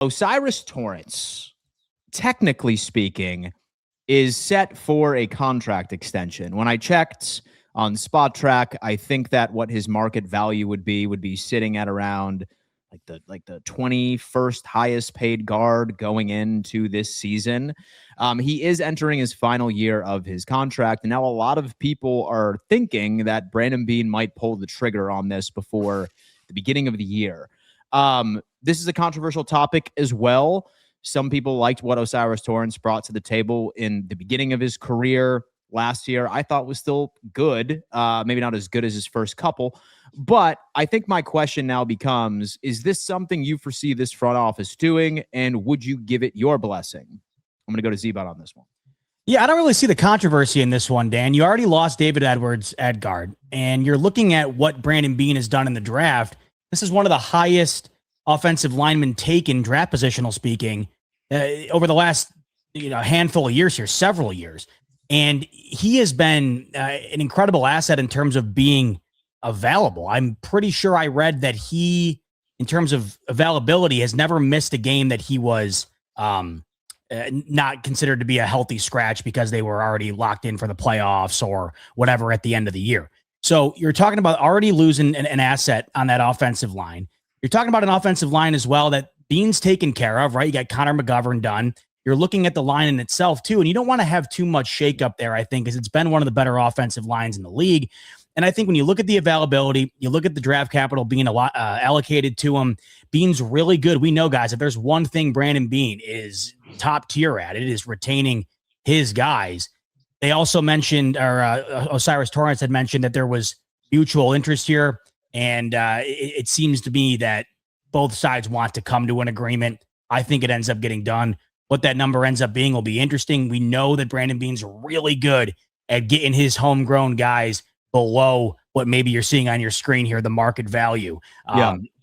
O'Cyrus Torrence, technically speaking, is set for a contract extension. When I checked on Spot Track, I think that what his market value would be sitting at around the 21st highest paid guard going into this season. He is entering his final year of his contract, and now a lot of people are thinking that Brandon Beane might pull the trigger on this before the beginning of the year. This is a controversial topic as well. Some people liked what O'Cyrus Torrence brought to the table in the beginning of his career last year. I thought was still good, maybe not as good as his first couple. But I think my question now becomes, is this something you foresee this front office doing, and would you give it your blessing? I'm going to go to Z-Bot on this one. Yeah, I don't really see the controversy in this one, Dan. You already lost David Edwards at guard, and you're looking at what Brandon Beane has done in the draft. This is one of the highest offensive linemen taken, draft positional speaking, over the last handful of years here, several years. And he has been an incredible asset in terms of being available. I'm pretty sure I read that he, in terms of availability, has never missed a game that he was not considered to be a healthy scratch because they were already locked in for the playoffs or whatever at the end of the year. So you're talking about already losing an asset on that offensive line. You're talking about an offensive line as well that Beane's taken care of, right? You got Connor McGovern done. You're looking at the line in itself too, and you don't want to have too much shakeup there, I think, because it's been one of the better offensive lines in the league. And I think when you look at the availability, you look at the draft capital being a lot allocated to him, Beane's really good. We know, guys, if there's one thing Brandon Beane is top tier at, it is retaining his guys. They also mentioned, or O'Cyrus Torrence had mentioned that there was mutual interest here. And it seems to me that both sides want to come to an agreement. I think it ends up getting done. What that number ends up being will be interesting. We know that Brandon Beane's really good at getting his homegrown guys below what maybe you're seeing on your screen here, the market value.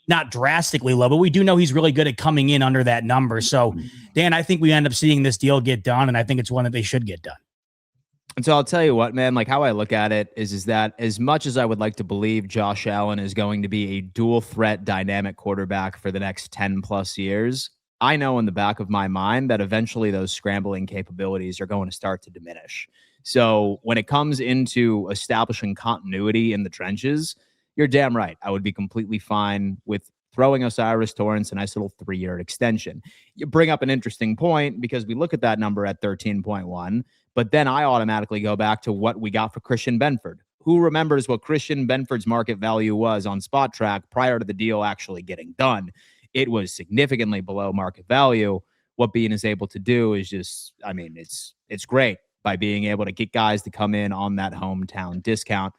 Not drastically low, but we do know he's really good at coming in under that number. So, Dan, I think we end up seeing this deal get done, and I think it's one that they should get done. And so I'll tell you what, man, like how I look at it is that as much as I would like to believe Josh Allen is going to be a dual threat dynamic quarterback for the next 10 plus years, I know in the back of my mind that eventually those scrambling capabilities are going to start to diminish. So when it comes into establishing continuity in the trenches, you're damn right. I would be completely fine with throwing O'Cyrus Torrence a nice little 3-year extension. You bring up an interesting point because we look at that number at 13.1, but then I automatically go back to what we got for Christian Benford. Who remembers what Christian Benford's market value was on Spot Track prior to the deal actually getting done? It was significantly below market value. What Beane is able to do is just, I mean, it's great by being able to get guys to come in on that hometown discount.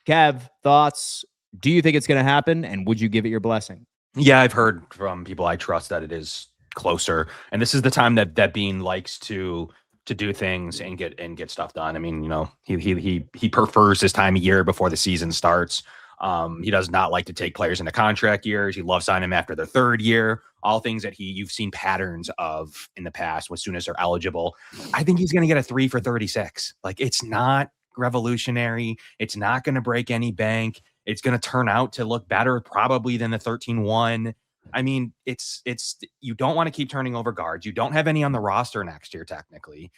Kev, thoughts? Do you think it's going to happen? And would you give it your blessing? Yeah, I've heard from people I trust that it is closer. And this is the time that Beane likes to do things and get stuff done. I mean, he prefers this time of year before the season starts. He does not like to take players into contract years. He loves signing them after their third year. All things that you've seen patterns of in the past as soon as they're eligible. I think he's going to get a 3 for 36. Like, it's not revolutionary. It's not going to break any bank. It's going to turn out to look better probably than the 13-1. I mean, it's you don't want to keep turning over guards. You don't have any on the roster next year, technically,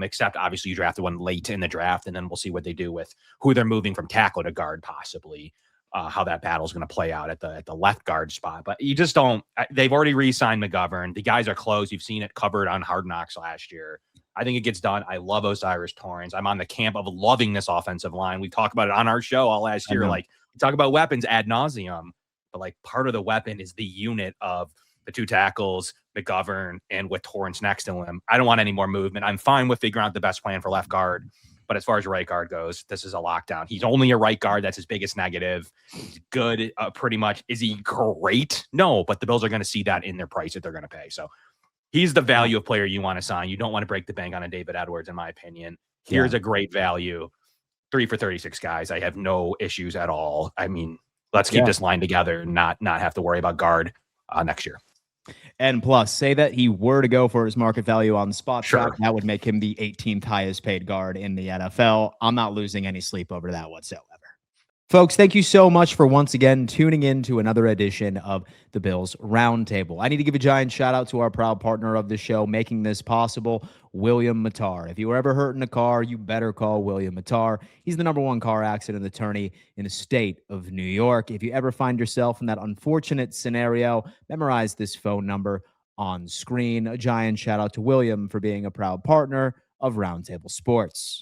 except obviously you drafted one late in the draft, and then we'll see what they do with who they're moving from tackle to guard, possibly how that battle is going to play out at the left guard spot. But you just don't. They've already re-signed McGovern. The guys are close. You've seen it covered on Hard Knocks last year. I think it gets done. I love O'Cyrus Torrence. I'm on the camp of loving this offensive line. We talked about it on our show all last year. Like, we talk about weapons ad nauseum, but like part of the weapon is the unit of the two tackles, McGovern, and with Torrence next to him. I don't want any more movement. I'm fine with figuring out the best plan for left guard. But as far as right guard goes, this is a lockdown. He's only a right guard. That's his biggest negative. He's good, pretty much. Is he great? No, but the Bills are going to see that in their price that they're going to pay. So he's the value of player you want to sign. You don't want to break the bank on a David Edwards, in my opinion. Here's a great value. 3 for 36, guys. I have no issues at all. I mean, let's keep this line together and not have to worry about guard next year. And plus, say that he were to go for his market value on Spot Track, that would make him the 18th highest paid guard in the NFL. I'm not losing any sleep over that whatsoever. Folks, thank you so much for once again tuning in to another edition of the Bills Roundtable. I need to give a giant shout out to our proud partner of the show, making this possible, William Mattar. If you were ever hurt in a car, you better call William Mattar. He's the #1 car accident attorney in the state of New York. If you ever find yourself in that unfortunate scenario, memorize this phone number on screen. A giant shout out to William for being a proud partner of Roundtable Sports.